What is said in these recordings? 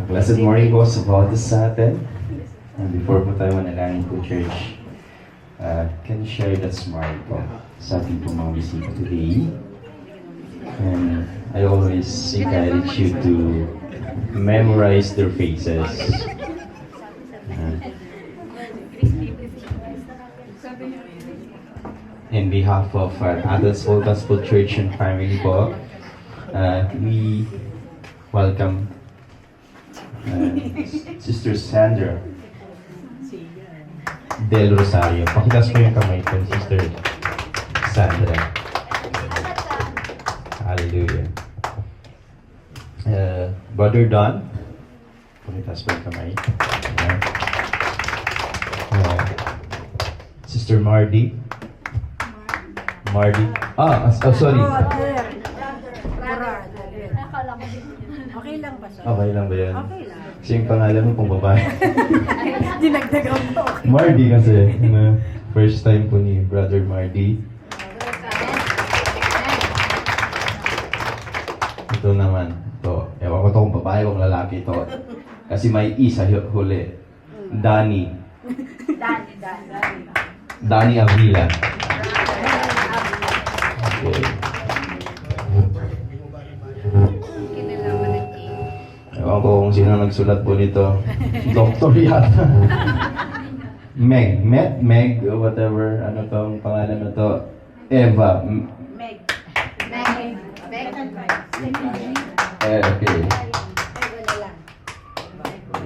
Blessed morning po sa bawat isa sa atin. And before po tayo manalangin po, church, can you share that smile po sa ating po mga bisita today? And I always encourage you to memorize their faces. In behalf of our Adults Full Gospel Church and family po, we welcome Sister Sandra Del Rosario. Pakitas po yung kamay ko, Sister Sandra. Hallelujah. Brother Don. Pakitas po yung kamay. Sister Mardy. Sorry. Okay lang ba siya? Okay lang ba yan? Okay lang. Kasi yung pangalan mo pong babae. Dinagdagan mo. Mardy kasi. First time po ni Brother Mardy. Ito naman. Ito. Ewan ko ito kung babae o kung lalaki ito. Kasi may isa huli. Danny. Danny Avila. Okay. Ewan ko kung sino nagsulat po nito. Doktor yata. Meg, or whatever. Ano tong pangalan na to? Eva. Meg. Okay.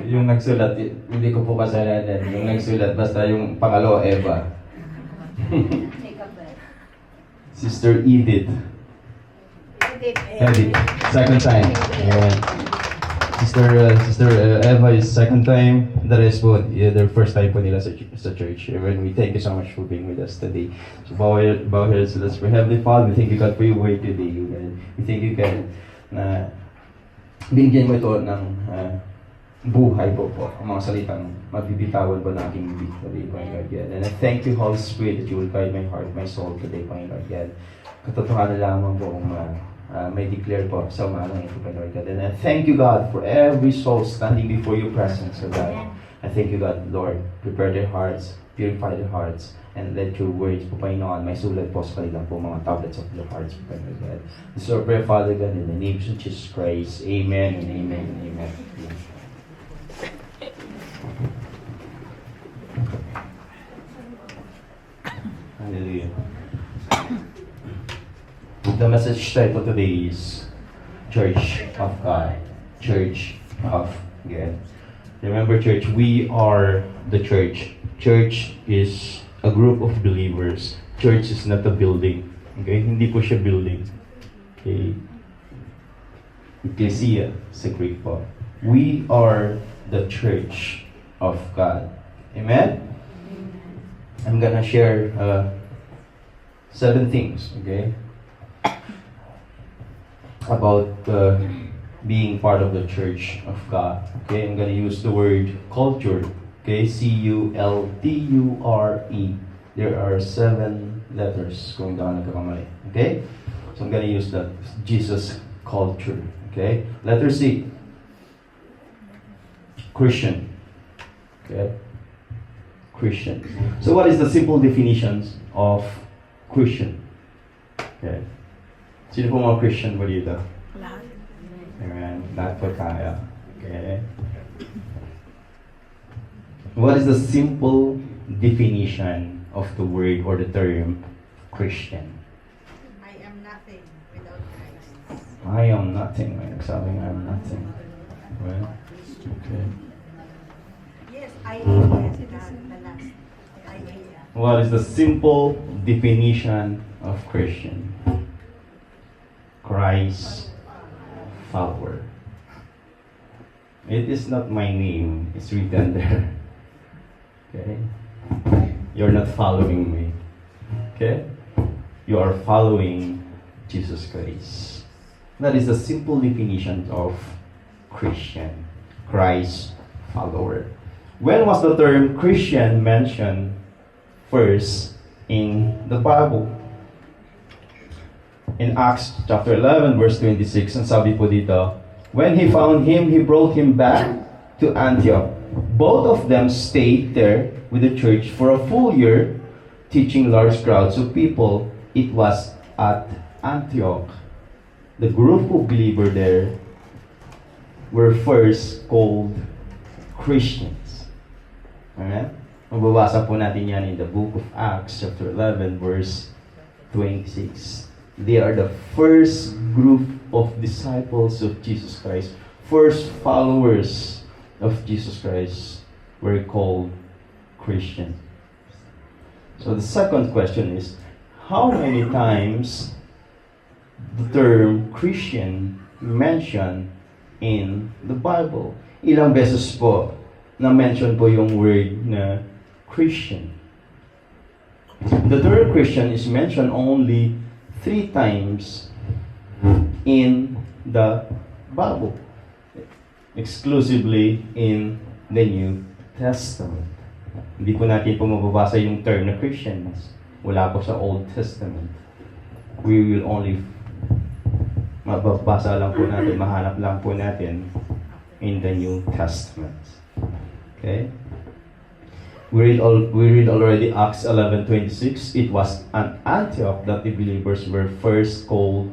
Yung nagsulat, hindi ko po kasalanan. Yung nagsulat, basta yung pangalawa, Eva. Sister Edith. Second time. Ayan. Sister Eva is second time. The rest po, their first time po nila sa church. And we thank you so much for being with us today. So bow heads, let's pray. Heavenly Father, we thank you God for your word today. We thank you God na binigyan mo ito ng buhay po. Ang mga salitang mabibitawan po ng aking bibig today, Panginoon God. And I thank you, Holy Spirit, that you will guide my heart, my soul today, Panginoon God. Katotohanan lamang po kung may declare po sa umagang ito, Panginoon God. And I thank you, God, for every soul standing before your presence, O God. I thank you, God, Lord, prepare their hearts, purify their hearts, and let your words po, Panginoon, may sulat po sa kanilang po mga tablets of their hearts, Panginoon God. This is our prayer, Father God, in the name of Jesus Christ. Amen and amen and amen. Hallelujah. The message title today is Church of God. Church of God. Remember, church, we are the church. Church is a group of believers. Church is not a building. Okay? Hindi po siya building. Okay? Ecclesia sa Greek po. We are the church of God. Amen? I'm gonna share 7 things, okay, about being part of the church of God. Okay, I'm gonna use the word culture. Okay, C-U-L-T-U-R-E. There are 7 letters kung hindi ako nagkakamali. Okay, so I'm gonna use that Jesus culture. Okay, letter C. Christian. Okay. Christian. So what is the simple definitions of Christian? Okay. Sino po mga Christian po dito? Lahat. Amen. Lahat po tayo. Okay. What is the simple definition of the word or the term Christian? I am nothing without Christ. I am nothing. Sabi nga, I am nothing. Well, okay. Yes, I am. Yes, the last. I am. What is the simple definition of Christian? Christ follower. It is not my name. It's written there. Okay? You're not following me. Okay? You are following Jesus Christ. That is the simple definition of Christian. Christ follower. When was the term Christian mentioned first in the Bible? In Acts chapter 11 verse 26, ang sabi po dito, When he found him, he brought him back to Antioch. Both of them stayed there with the church for a full year, teaching large crowds of people. It was at Antioch. The group of believers there were first called Christians. Alright? Mababasa po natin yan in the book of Acts, chapter 11, verse 26. They are the first group of disciples of Jesus Christ. First followers of Jesus Christ were called Christian. So the second question is, how many times the term Christian mentioned in the Bible? Ilang beses po na-mention po yung word na Christian? The term Christian is mentioned only 3 times in the Bible, exclusively in the New Testament. Hindi po natin po mababasa yung term na Christians. Wala po sa Old Testament. We will only mababasa lang po natin, mahanap lang po natin in the New Testament. Okay? We read already Acts 11:26. It was at Antioch that the believers were first called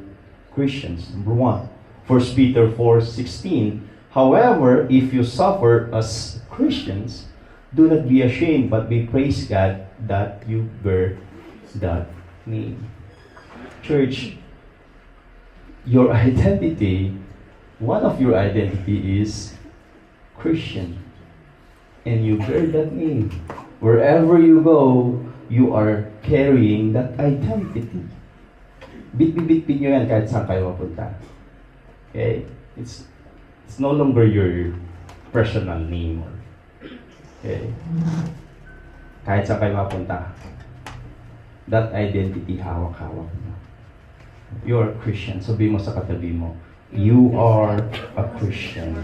Christians. Number 1. 1 Peter 4:16. However, if you suffer as Christians, do not be ashamed, but be praise God that you bear that name. Church, your identity, one of your identity is Christian. And you bear that name. Wherever you go, you are carrying that identity. Bit-bit-bit nyo yan kahit saan kayo mapunta. Okay? It's no longer your personal name. Okay? Kahit saan kayo mapunta. That identity, hawak-hawak mo. You are a Christian. Sabi mo sa katabi mo, you are a Christian.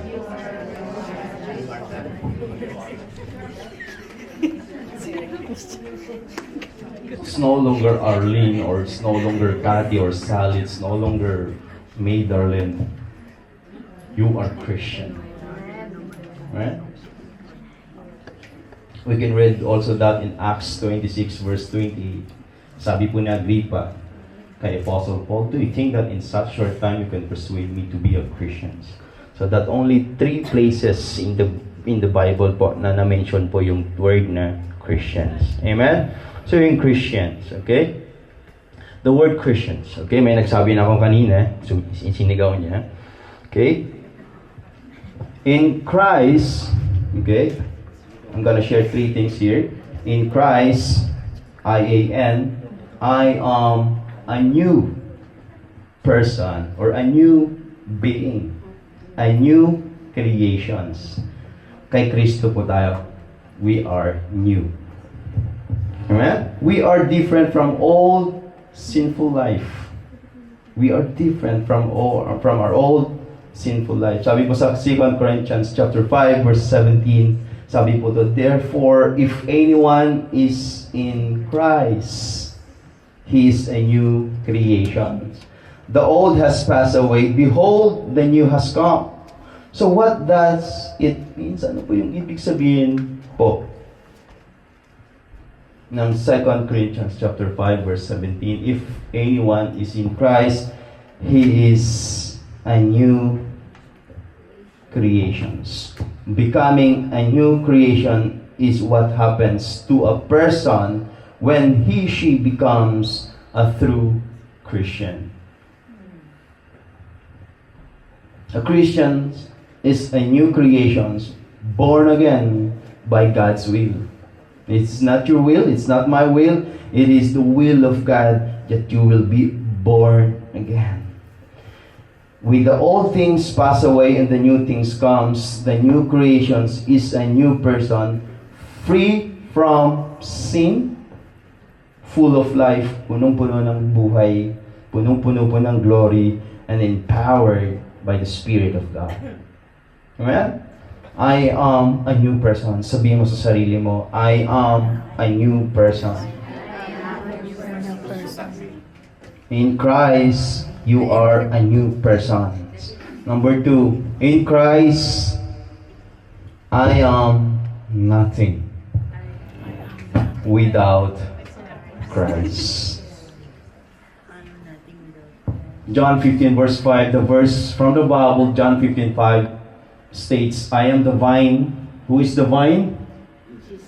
It's no longer Arlene, or it's no longer Kathy or Sally, it's no longer May Darlene. You are Christian. Right? We can read also that in Acts 26 verse 28. Sabi po ni Agrippa kay Apostle Paul, do you think that in such short time you can persuade me to be a Christian? So that only 3 places in the Bible po na na-mention po yung word na Christians. Amen? So yung Christians, okay? The word Christians, okay? May nagsabi na akong kanina, so sinigaw niya. Okay? In Christ, okay? I'm gonna share 3 things here. In Christ, I-A-N, I am a new person or a new being. A new creations. Kay Kristo po tayo, we are new. Amen? We are different from all sinful life. We are different from our old sinful life. Sabi po sa 2 Corinthians chapter 5 verse 17, sabi po to, therefore, if anyone is in Christ, he is a new creation. The old has passed away. Behold, the new has come. So what does it mean? Ano po yung ibig sabihin po ng 2 Corinthians chapter 5 verse 17? If anyone is in Christ, he is a new creation. Becoming a new creation is what happens to a person when she becomes a true Christian. A Christian is a new creation, born again by God's will. It's not your will, it's not my will, it is the will of God that you will be born again. With the old things pass away and the new things comes, the new creations is a new person, free from sin, full of life, punong-puno ng buhay, punong-puno po ng glory, and empowered by the Spirit of God. Amen? I am a new person. Sabihin mo sa sarili mo, I am a new person. In Christ, you are a new person. Number 2, in Christ, I am nothing without Christ. John 15 verse 5, the verse from the Bible, John 15:5 states, I am the vine. Who is the vine?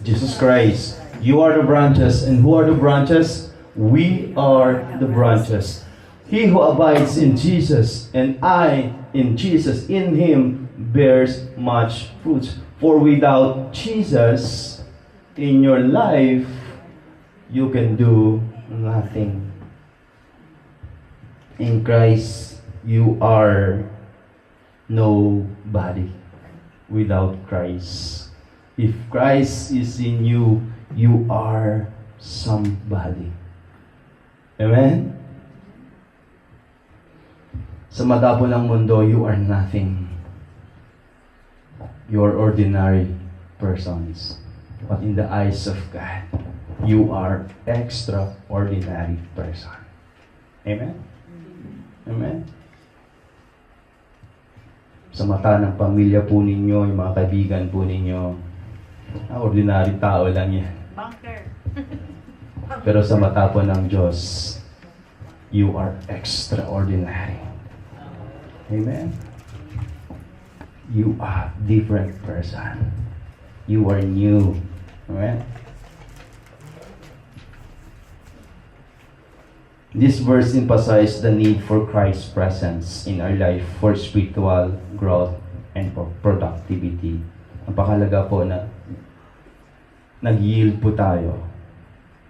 Jesus Christ. You are the branches. And who are the branches? We are the branches. He who abides in Jesus and I in Jesus, in Him bears much fruit. For without Jesus in your life, you can do nothing. In Christ, you are nobody without Christ. If Christ is in you, you are somebody. Amen? Sa mata po ng mundo, you are nothing. You are ordinary persons. But in the eyes of God, you are extraordinary person. Amen? Amen? Sa mata ng pamilya po ninyo, yung mga kaibigan po ninyo, ordinary tao lang yan. Bunker. Pero sa mata po ng Diyos, you are extraordinary. Amen? You are different person. You are new. Amen? This verse emphasizes the need for Christ's presence in our life for spiritual growth and for productivity. Ang pakalaga po na nag-yield po tayo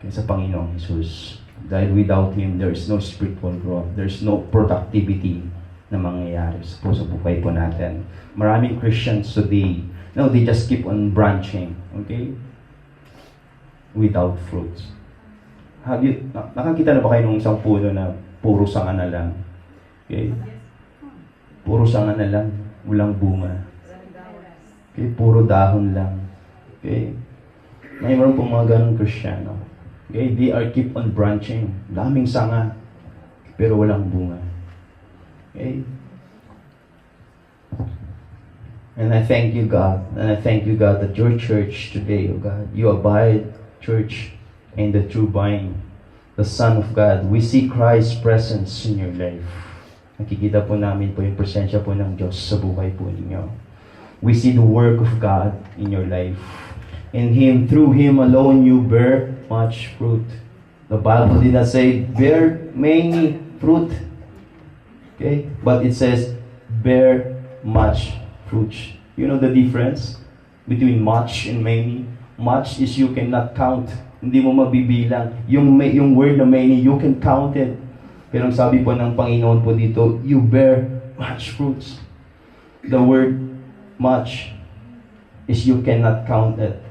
sa Panginoong Jesus. Dahil without Him, there is no spiritual growth. There is no productivity na mangyayari sa buhay po natin. Maraming Christians today, no, they just keep on branching, okay? Without fruits. Nakakita na ba kayo ng isang puno na puro sanga na lang? Okay? Puro sanga na lang, walang bunga. Okay? Puro dahon lang. Okay? Mayroon pong mga ganong Kristiyano. Okay? They are keep on branching. Daming sanga, pero walang bunga. Okay? And I thank you, God. And I thank you, God, that your church today, oh God, you abide, church, in the true vine, the Son of God. We see Christ's presence in your life. Nakikita po namin po yung presensya po ng Diyos sa buhay po ninyo. We see the work of God in your life. In Him, through Him alone, you bear much fruit. The Bible did not say, bear many fruit. Okay? But it says, bear much fruit. You know the difference between much and many? Much is you cannot count. Hindi mo mabibilang. Yung word na many, you can count it. Pero ang sabi po ng Panginoon po dito, you bear much fruits. The word much is you cannot count it.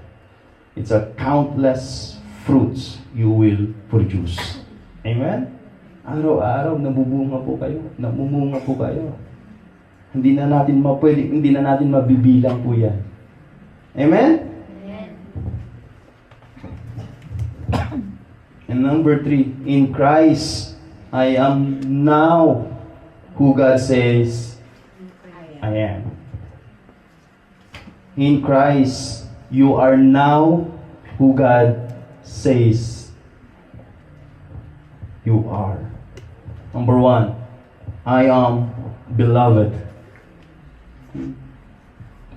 It's a countless fruits you will produce. Amen? Araw-araw, namumunga po kayo. Namumunga po kayo. Hindi na natin mabibilang po yan. Amen? And number 3, in Christ, I am now who God says I am. In Christ, you are now who God says you are. Number 1, I am beloved.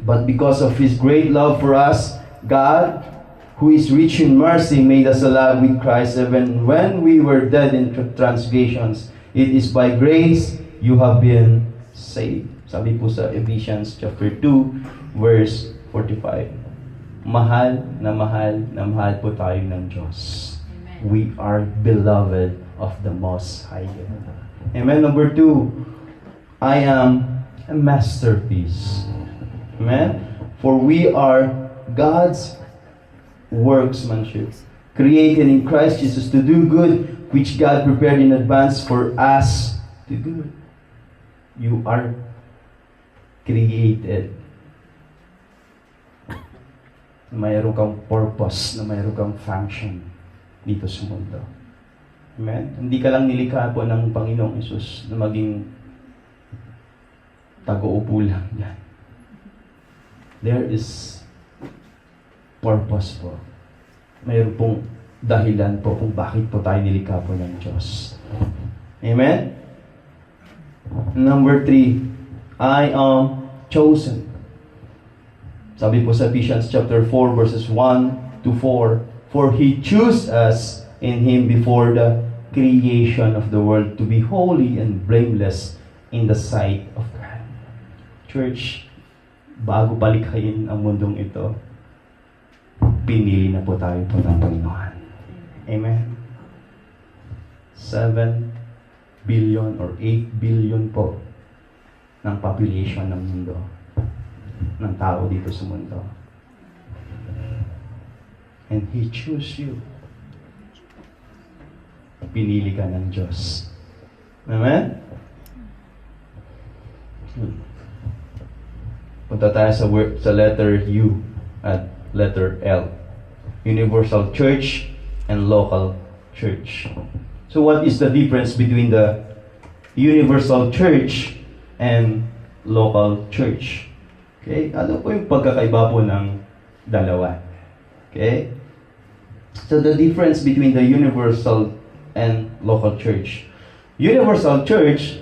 But because of His great love for us, God, who is rich in mercy, made us alive with Christ even when we were dead in transgressions. It is by grace you have been saved. Sabi po sa Ephesians chapter 2, verse 45. Mahal na mahal po tayo ng Diyos. Amen. We are beloved of the Most High God. Amen. Number 2, I am a masterpiece. Amen. For we are God's workmanship, created in Christ Jesus to do good, which God prepared in advance for us to do. You are created. Mayroon kang purpose, na mayroon kang function dito sa mundo. Amen? Hindi ka lang nilikha po ng Panginoong Hesus na maging taga-upo lang yan. There is purpose po. Mayroon pong dahilan po kung bakit po tayo nilikha po ng Diyos. Amen? Number 3, I am chosen. Sabi po sa Ephesians chapter 4 verses 1 to 4, for He chose us in Him before the creation of the world to be holy and blameless in the sight of God. Church, bago palikhayin ang mundong ito, pinili na po tayo po ng Panginoon. Amen? 7 billion or 8 billion po ng population ng mundo, ng tao dito sa mundo. And He chose you. Pinili ka ng Diyos. Amen? Punta tayo sa letter U at letter L. Universal Church and Local Church. So what is the difference between the Universal Church and Local Church? Okay? Ano po yung pagkakaiba po ng dalawa? Okay? So the difference between the Universal and Local Church. Universal Church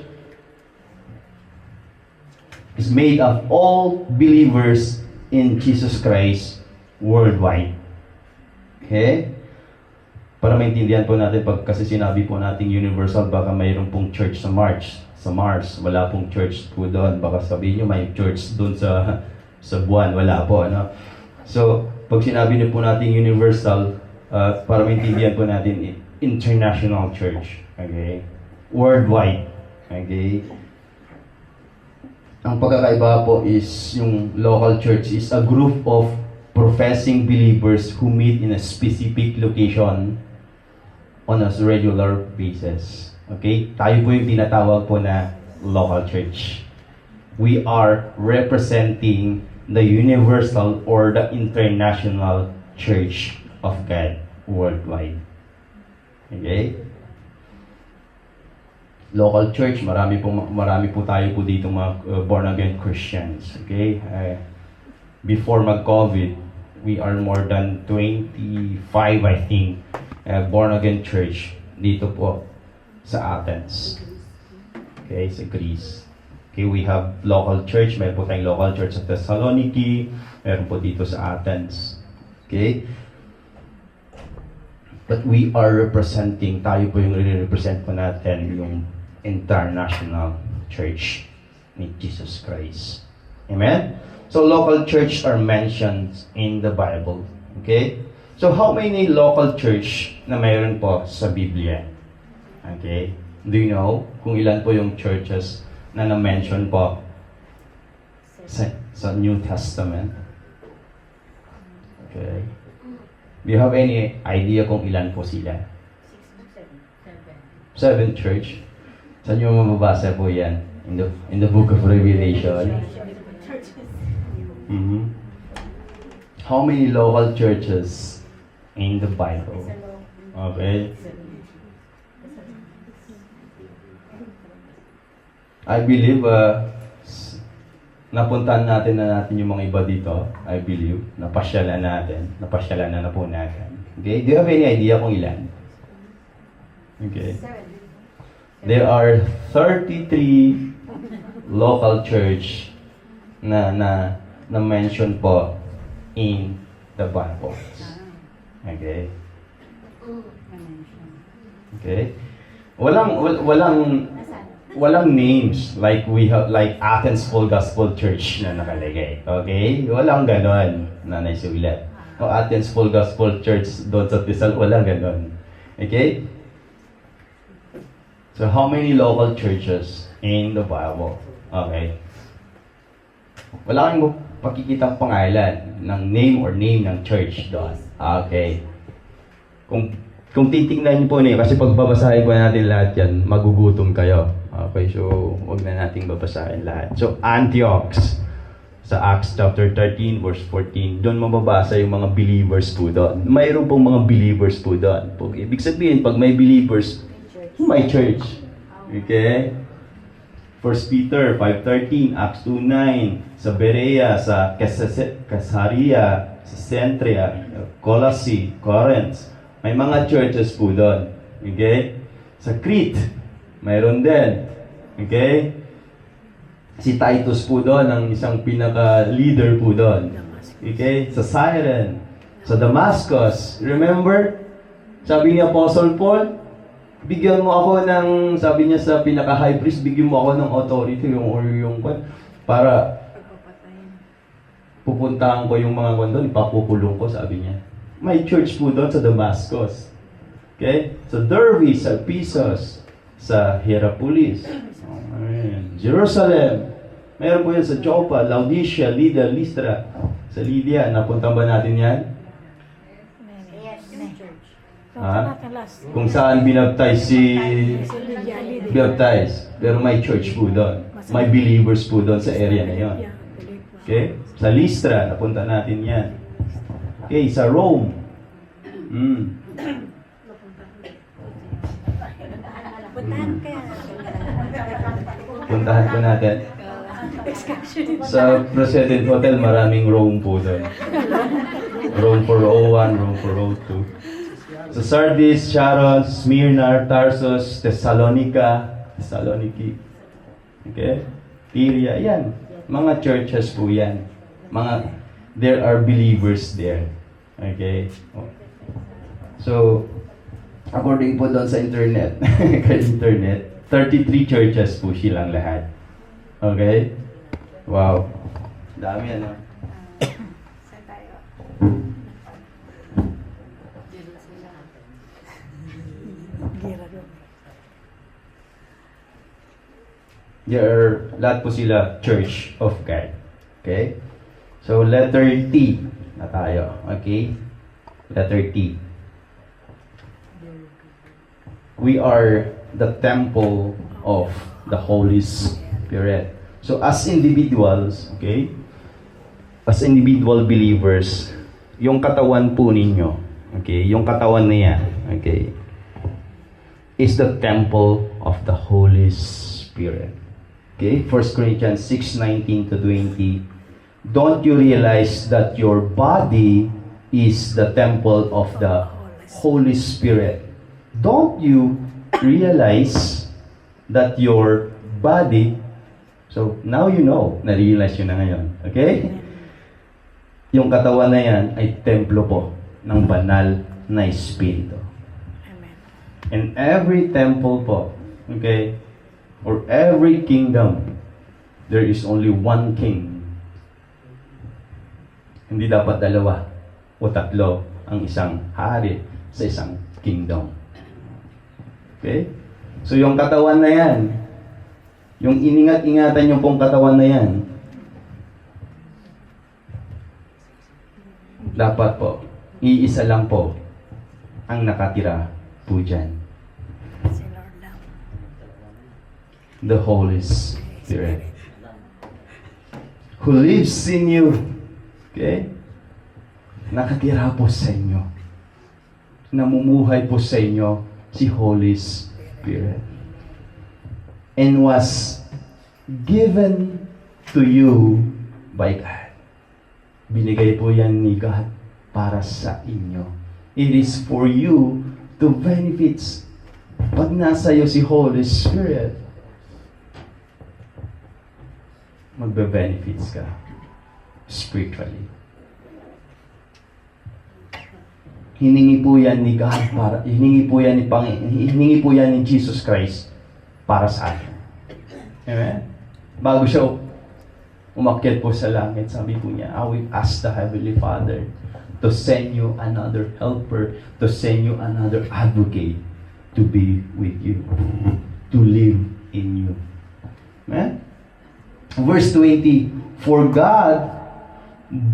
is made of all believers in Jesus Christ worldwide. Okay? Para maintindihan po natin, pag kasi sinabi po natin universal, baka mayroon pong church sa Mars. Sa Mars, wala pong church po doon. Baka sabihin nyo may church doon sa buwan. Wala po, ano? So, pag sinabi niyo po natin universal, para maintindihan po natin, international church. Okay? Worldwide. Okay? Ang pagkakaiba po is yung local church is a group of professing believers who meet in a specific location on a regular basis. Okay? Tayo po yung tinatawag po na local church. We are representing the universal or the international church of God worldwide. Okay? Local church, marami po tayo po dito mga born again Christians. Okay? Before mag-COVID, we are more than 25, I think, born again church dito po sa Athens. Okay, sa Greece. Okay, we have local church. Meron po tayong local church sa Thessaloniki. Meron po dito sa Athens. Okay? But we are representing, tayo po yung represent po natin yung international church ni Jesus Christ. Amen? So, local church are mentioned in the Bible. Okay? So, how many local church na mayroon po sa Biblia? Okay? Do you know kung ilan po yung churches na na-mention po sa New Testament? Okay. Do you have any idea kung ilan po sila? 7 church. Saan nyo mababasa po yan? In the book of Revelation. Mm-hmm. How many local churches in the Bible? Okay. I believe napuntahan natin yung mga iba dito. I believe napasyalan na po natin. Okay? Do you have any idea kung ilan? Okay. There are 33 local church na mention po in the Bible. Okay? Okay? Walang names like we have, like Athens Full Gospel Church na nakalagay. Okay? Walang ganon na naisulat. O Athens Full Gospel Church doon sa Tisal, walang ganon. Okay? So how many local churches in the Bible? Okay? Wala kang pakikitang pangalan ng name ng church doon. Okay. Kung titingnan niyo po niyo, kasi pag babasahin po natin lahat yan, magugutom kayo. Okay, so wag na nating babasahin lahat. So, Antioch, sa Acts chapter 13, verse 14, doon mababasa yung mga believers po doon. Mayroon pong mga believers po doon. Ibig sabihin, pag may believers, may church. Okay? First Peter 5:13, Acts 2:9, sa Berea, sa Caesarea, sa Centria, Colossae, Corinth. May mga churches po doon. Okay? Sa Crete, mayroon din. Okay? Si Titus po doon, ang isang pinaka-leader po doon. Okay? Sa Cyrene, sa Damascus. Remember? Sabi ni Apostle Paul, bigyan mo ako ng, sabi niya sa pinaka-high priest, bigyan mo ako ng authority, yung para pupuntahan ko yung mga kwan doon, ipapukulong ko, sabi niya. May church po doon sa Damascus. Okay? Sa Derbe, sa Ephesus, sa Hierapolis, Jerusalem. Meron po yan sa Joppa, Laodicea, Lydda, Lystra. Sa Lydia, napunta ba natin yan? Ha? Kung saan binaptize baptize. Pero may church po doon. May believers po doon sa area na yon. Okay? Sa Lystra, napunta natin yan. Okay, sa Rome. Puntahan ko natin. Sa President Hotel, maraming Rome po doon. Rome 401, Rome 402. Sa Sardis, Sharon, Smyrna, Tarsus, Thessaloniki. Okay? Tyria, yan. Mga churches po yan. There are believers there. Okay? So, according po doon sa internet, 33 churches po silang lahat. Okay? Wow. Dami ano. Lahat po sila Church of God. Okay? So, letter T na tayo. Okay? Letter T. We are the temple of the Holy Spirit. So, as individuals, okay? As individual believers, yung katawan po ninyo, okay? Yung katawan na yan, okay? Is the temple of the Holy Spirit. Okay? 1 Corinthians 6:19 to 20. Don't you realize that your body is the temple of the Holy Spirit? Don't you realize that your body, so now you know, na-realize yun na ngayon. Okay? Yung katawan na yan ay templo po ng banal na Espiritu. And every temple po, okay, or every kingdom, there is only one king. Hindi dapat dalawa o tatlo ang isang hari sa isang kingdom. Okay? So yung katawan na yan, yung iningat-ingatan yung pong katawan na yan, dapat po, iisa lang po ang nakatira po dyan. The Holy Spirit who lives in you. Okay? Nakatira po sa inyo. Namumuhay po sa inyo si Holy Spirit. And was given to you by God. Binigay po yan ni God para sa inyo. It is for you to benefits. Pag nasa iyo si Holy Spirit, magbe-benefits ka spiritually. Hiningi po yan ni God para, hiningi po yan ni Jesus Christ para sa atin. Amen? Bago siya umakyat po sa langit, sabi po niya, I will ask the Heavenly Father to send you another helper, to send you another advocate to be with you, to live in you. Amen? Verse 20, for God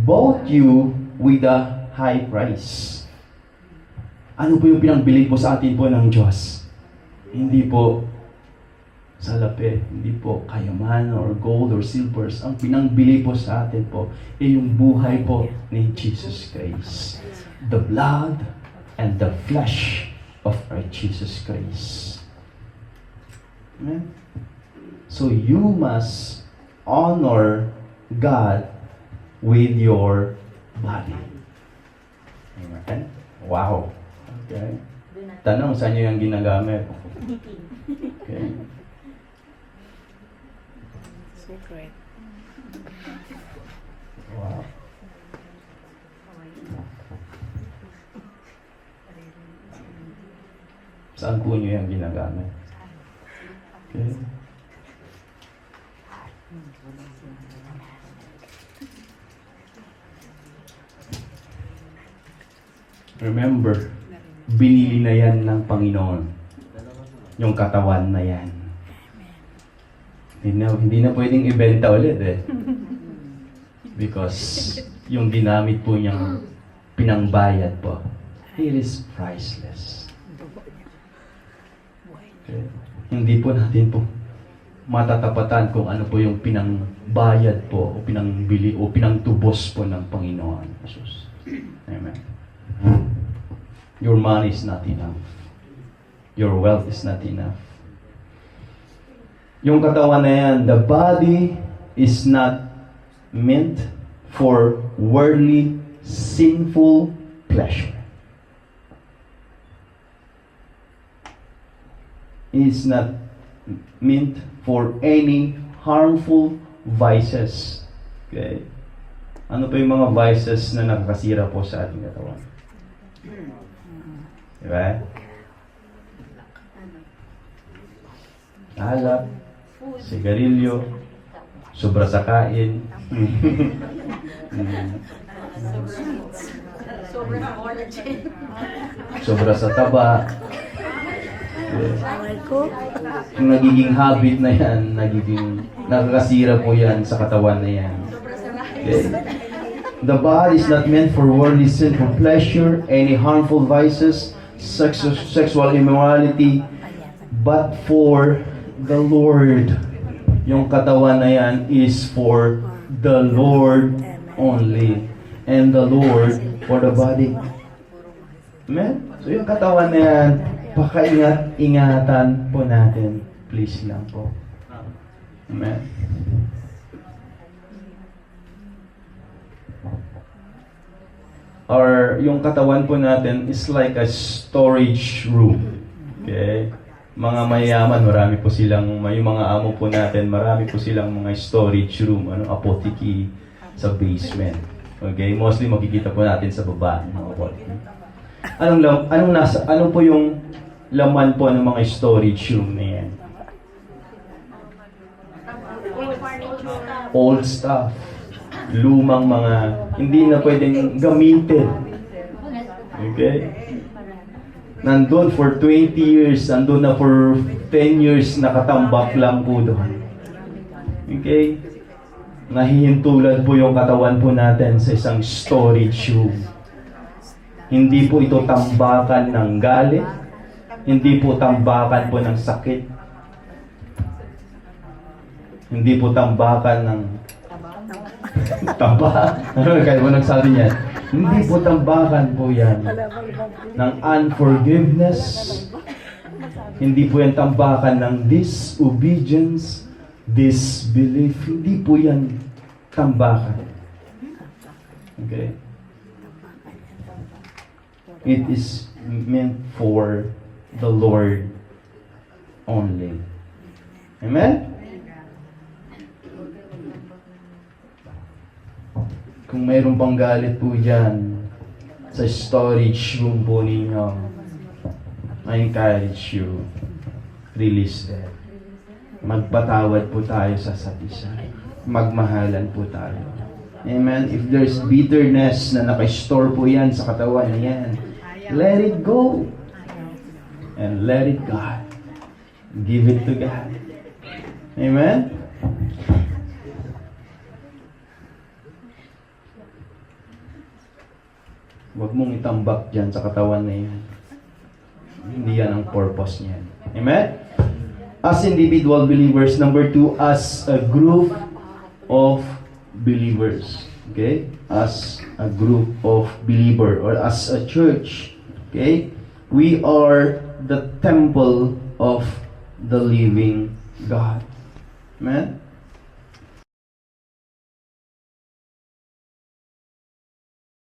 bought you with a high price. Ano po yung pinangbili po sa atin po ng Diyos? Hindi po salapi, hindi po kayamanan or gold or silvers. Ang pinangbili po sa atin po ay yung buhay po ni Jesus Christ. The blood and the flesh of our Jesus Christ. Amen? So you must honor God with your body. Amen? Wow. Okay. Tanong, saan nyo yung ginagamit? Okay. So great. Wow. Saan po nyo yung ginagamit? Okay. Remember, binili na yan ng Panginoon. Yung katawan na yan. Hindi na pwedeng ibenta ulit eh. Because yung ginamit po niyang pinangbayad po, it is priceless. Okay. Hindi po natin po matatapatan kung ano po yung pinangbayad po o pinangbili o pinangtubos po ng Panginoon Jesus. Amen. Your money is not enough. Your wealth is not enough. Yung katawan na yan, the body is not meant for worldly, sinful pleasure. It is not meant for any harmful vices. Okay? Ano pa yung mga vices na nakakasira po sa ating katawan? Diba? Alak, sigarilyo, sobra sa kain, Sobrang collagen. sobra sa taba. Bawal ko. Yung nagiging habit na yan, nakakasira po yan sa katawan na yan. Okay? The body is not meant for worldly sinful pleasure, any harmful vices, sexual immorality, but for the Lord. Yung katawan na yan is for the Lord only. And the Lord for the body. Amen? So yung katawan na yan, pakaingat-ingatan po natin. Please lang po. Amen? Or yung katawan po natin is like a storage room. Okay? Mga mayaman, marami po silang, yung mga amo po natin, marami po silang mga storage room, apotiki sa basement. Okay? Mostly makikita po natin sa baba. Ano po yung laman po ng mga storage room na yan? Old stuff. Lumang mga, hindi na pwedeng gamitin. Okay? Nandun for 20 years, nandun na for 10 years, nakatambak lang po doon. Okay? Nahihintulad po yung katawan po natin sa isang storage room. Hindi po ito tambakan ng galit. Hindi po tambakan po ng sakit. Hindi po tambakan ng tamba. Ano kaya mo nagsabi niyan? Hindi po tambakan po yan ng unforgiveness. Hindi po yan tambakan ng disobedience, disbelief. Hindi po yan tambakan. Okay? It is meant for the Lord only. Amen? Kung mayroon pang galit po dyan sa storage room po ninyo, I encourage you, release that. Magpatawad po tayo sa isa't isa. Magmahalan po tayo. Amen? If there's bitterness na naka-store po yan sa katawan na yan, let it go. And let it God. Give it to God. Amen? Huwag mong itambak dyan sa katawan na yan. Hindi yan ang purpose niyan. Amen? As individual believers. Number 2, as a group of believers. Okay? As a group of believer or as a church. Okay? We are the temple of the living God. Amen?